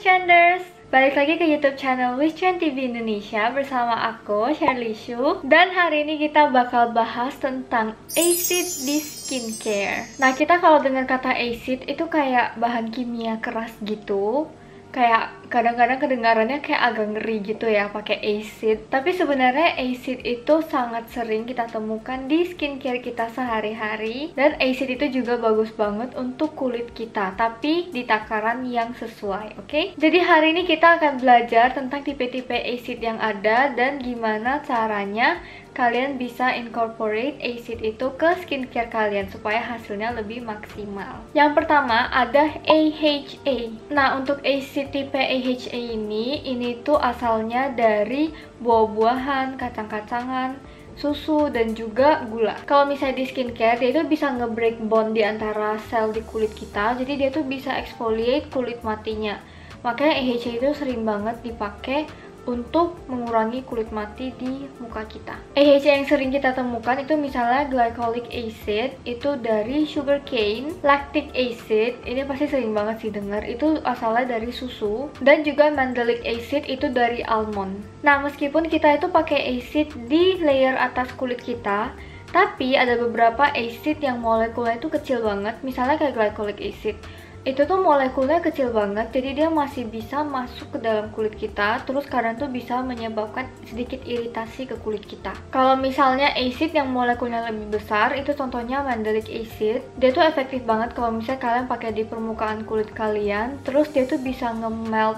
Wishtrenders! Balik lagi ke YouTube channel Wishtrend TV Indonesia bersama aku, Shirley Shu. Dan hari ini kita bakal bahas tentang acid di skincare. Nah, kita kalau dengar kata acid itu kayak bahan kimia keras gitu. Kayak kadang-kadang kedengarannya kayak agak ngeri gitu ya pakai acid. Tapi sebenarnya acid itu sangat sering kita temukan di skincare kita sehari-hari. Dan acid itu juga bagus banget untuk kulit kita, tapi di takaran yang sesuai, oke? Jadi hari ini kita akan belajar tentang tipe-tipe acid yang ada dan gimana caranya kalian bisa incorporate acid itu ke skincare kalian supaya hasilnya lebih maksimal. Yang pertama ada AHA. Nah, untuk acid tipe AHA ini tuh asalnya dari buah-buahan, kacang-kacangan, susu, dan juga gula. Kalau misalnya di skincare, dia itu bisa nge-break bond di antara sel di kulit kita, jadi dia tuh bisa exfoliate kulit matinya. Makanya AHA itu sering banget dipakai untuk mengurangi kulit mati di muka kita. AHA yang sering kita temukan itu misalnya glycolic acid, itu dari sugarcane, lactic acid, ini pasti sering banget sih dengar, itu asalnya dari susu, dan juga mandelic acid itu dari almond. Nah, meskipun kita itu pakai acid di layer atas kulit kita, tapi ada beberapa acid yang molekulnya itu kecil banget, misalnya kayak glycolic acid. Itu tuh molekulnya kecil banget, jadi dia masih bisa masuk ke dalam kulit kita, terus kadang tuh bisa menyebabkan sedikit iritasi ke kulit kita. Kalau misalnya acid yang molekulnya lebih besar, itu contohnya mandelic acid, dia tuh efektif banget kalau misalnya kalian pakai di permukaan kulit kalian, terus dia tuh bisa nge-melt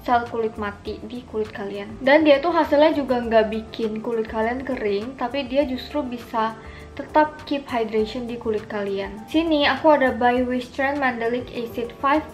sel kulit mati di kulit kalian. Dan dia tuh hasilnya juga nggak bikin kulit kalian kering, tapi dia justru bisa tetap keep hydration di kulit kalian. Sini aku ada by Wishtrend Mandelic Acid 5%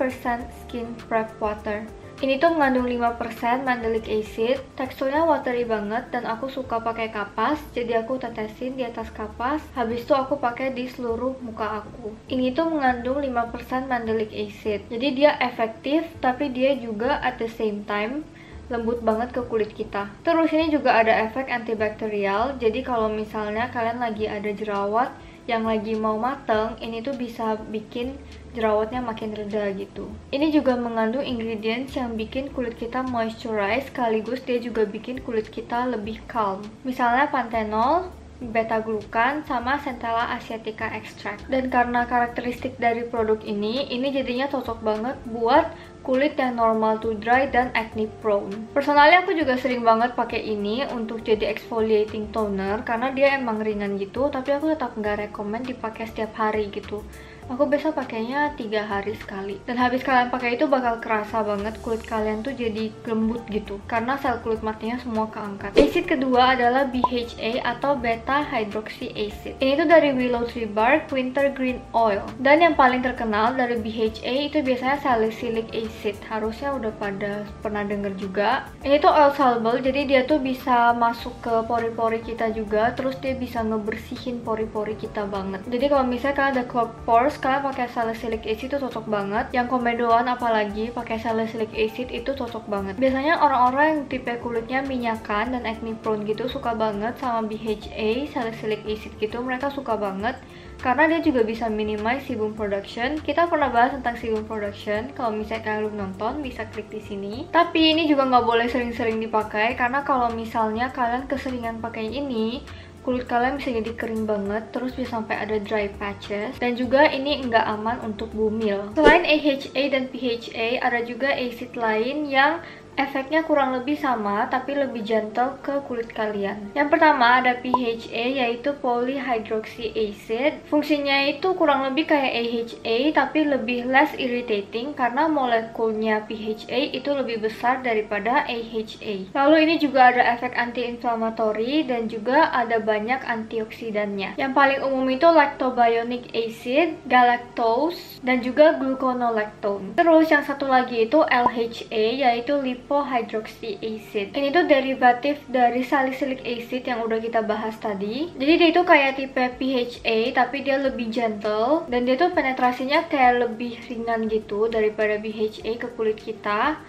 Skin Prep Water. Ini tuh mengandung 5% mandelic acid, teksturnya watery banget dan aku suka pakai kapas, jadi aku tetesin di atas kapas, habis itu aku pakai di seluruh muka aku. Ini tuh mengandung 5% mandelic acid, jadi dia efektif tapi dia juga at the same time lembut banget ke kulit kita. Terus ini juga ada efek antibakterial, jadi kalau misalnya kalian lagi ada jerawat yang lagi mau mateng, ini tuh bisa bikin jerawatnya makin reda gitu. Ini juga mengandung ingredients yang bikin kulit kita moisturize, sekaligus dia juga bikin kulit kita lebih calm. Misalnya panthenol, beta-glucan, sama centella asiatica extract. Dan karena karakteristik dari produk ini jadinya cocok banget buat kulit yang normal to dry dan acne prone. Personalnya aku juga sering banget pakai ini untuk jadi exfoliating toner karena dia emang ringan gitu, tapi aku tetap nggak rekomen dipakai setiap hari gitu. Aku biasa pakainya 3 hari sekali. Dan habis kalian pakai itu bakal kerasa banget kulit kalian tuh jadi lembut gitu, karena sel kulit matinya semua keangkat. Acid kedua adalah BHA atau beta hydroxy acid. Ini tuh dari willow tree bark, wintergreen oil. Dan yang paling terkenal dari BHA itu biasanya salicylic acid. Harusnya udah pada pernah denger juga. Ini tuh oil soluble, jadi dia tuh bisa masuk ke pori-pori kita juga, terus dia bisa ngebersihin pori-pori kita banget. Jadi kalau misalnya kalian ada clogged pores, kalian pakai salicylic acid itu cocok banget. Yang komedoan apalagi pakai salicylic acid itu cocok banget. Biasanya orang-orang yang tipe kulitnya minyakan dan acne prone gitu suka banget sama BHA, salicylic acid gitu. Mereka suka banget karena dia juga bisa minimize sebum production. Kita pernah bahas tentang sebum production. Kalau misalnya kalian belum nonton, bisa klik di sini. Tapi ini juga nggak boleh sering-sering dipakai, karena kalau misalnya kalian keseringan pakai ini, kulit kalian bisa jadi kering banget, terus bisa sampai ada dry patches, dan juga ini nggak aman untuk bumil. Selain AHA dan PHA, ada juga acid lain yang efeknya kurang lebih sama tapi lebih gentle ke kulit kalian. Yang pertama ada PHA, yaitu polyhydroxy acid. Fungsinya itu kurang lebih kayak AHA tapi lebih less irritating karena molekulnya PHA itu lebih besar daripada AHA. Lalu ini juga ada efek anti-inflammatory dan juga ada banyak antioksidannya. Yang paling umum itu lactobionic acid, galactose, dan juga gluconolactone. Terus yang satu lagi itu LHA, yaitu lipohydroxy acid. Ini tuh derivatif dari salicylic acid yang udah kita bahas tadi. Jadi dia itu kayak tipe PHA tapi dia lebih gentle, dan dia tuh penetrasinya kayak lebih ringan gitu daripada BHA ke kulit kita.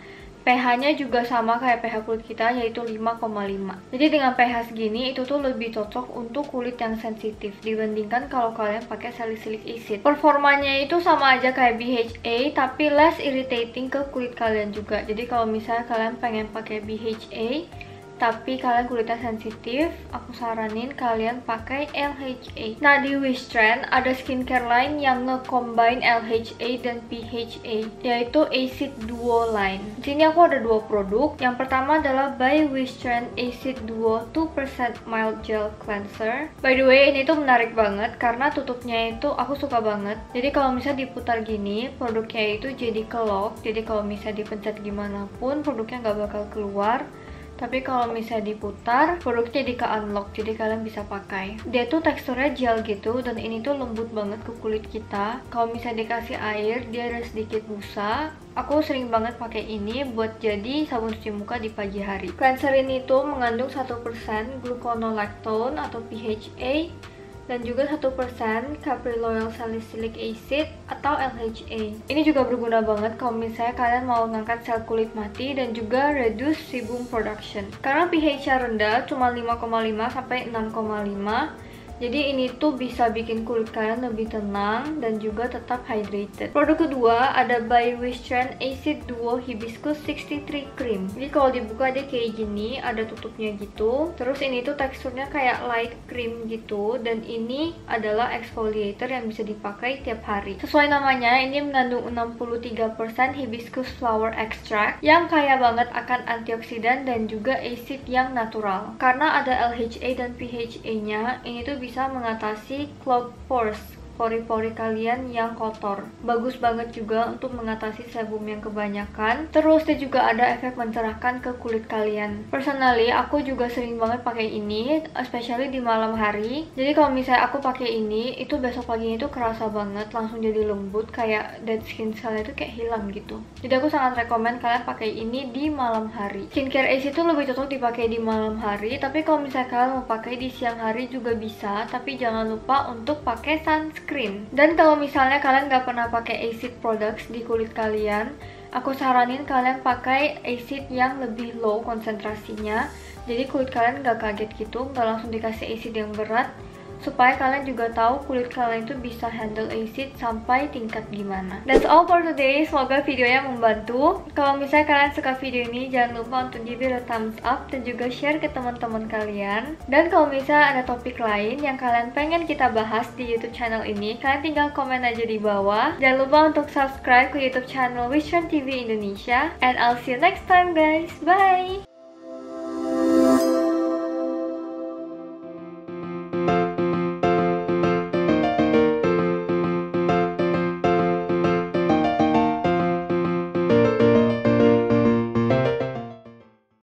pH-nya juga sama kayak pH kulit kita, yaitu 5,5. Jadi dengan pH segini itu tuh lebih cocok untuk kulit yang sensitif dibandingkan kalau kalian pakai salicylic acid. Performanya itu sama aja kayak BHA, tapi less irritating ke kulit kalian juga. Jadi kalau misalnya kalian pengen pakai BHA tapi kalian kulitnya sensitif, aku saranin kalian pakai LHA. Nah, di Wishtrend ada skincare line yang nge-combine LHA dan PHA, yaitu Acid Duo line. Di sini aku ada dua produk. Yang pertama adalah by Wishtrend Acid Duo 2% Mild Gel Cleanser. By the way, ini tuh menarik banget karena tutupnya itu aku suka banget. Jadi kalau misalnya diputar gini, produknya itu jadi ke-lock. Jadi kalau misalnya dipencet gimana pun, produknya nggak bakal keluar. Tapi kalau misalnya diputar, produknya jadi ke-unlock, jadi kalian bisa pakai. Dia tuh teksturnya gel gitu, dan ini tuh lembut banget ke kulit kita. Kalau misalnya dikasih air, dia ada sedikit busa. Aku sering banget pakai ini buat jadi sabun cuci muka di pagi hari. Cleanser ini tuh mengandung 1% gluconolactone atau PHA, dan juga 1% capryloyal salicylic acid atau LHA. Ini juga berguna banget kalau misalnya kalian mau ngangkat sel kulit mati dan juga reduce sebum production. Karena pH-nya rendah, cuma 5,5 sampai 6,5. Jadi ini tuh bisa bikin kulit kalian lebih tenang dan juga tetap hydrated. Produk kedua ada by Wishtrend Acid Duo Hibiscus 63 Cream. Jadi kalau dibuka dia kayak gini, ada tutupnya gitu. Terus ini tuh teksturnya kayak light cream gitu, dan ini adalah exfoliator yang bisa dipakai tiap hari. Sesuai namanya, ini mengandung 63% hibiscus flower extract yang kaya banget akan antioksidan dan juga acid yang natural. Karena ada LHA dan PHA-nya, ini tuh bisa mengatasi clogged pores, pori-pori kalian yang kotor. Bagus banget juga untuk mengatasi sebum yang kebanyakan. Terus dia juga ada efek mencerahkan ke kulit kalian. Personally, aku juga sering banget pakai ini, especially di malam hari. Jadi kalau misalnya aku pakai ini, itu besok paginya itu kerasa banget, langsung jadi lembut, kayak dead skin kalian itu kayak hilang gitu. Jadi aku sangat rekomen kalian pakai ini di malam hari. Skincare Ace itu lebih cocok dipakai di malam hari, tapi kalau misalnya kalian mau pakai di siang hari juga bisa, tapi jangan lupa untuk pakai sunscreen. Dan kalau misalnya kalian nggak pernah pakai acid products di kulit kalian, aku saranin kalian pakai acid yang lebih low konsentrasinya. Jadi kulit kalian nggak kaget gitu, nggak langsung dikasih acid yang berat, supaya kalian juga tahu kulit kalian itu bisa handle acid sampai tingkat gimana. That's all for today. Semoga videonya membantu. Kalau misalnya kalian suka video ini, jangan lupa untuk give it a thumbs up dan juga share ke teman-teman kalian. Dan kalau misalnya ada topik lain yang kalian pengen kita bahas di YouTube channel ini, kalian tinggal komen aja di bawah. Jangan lupa untuk subscribe ke YouTube channel Wishtrend TV Indonesia. And I'll see you next time guys. Bye!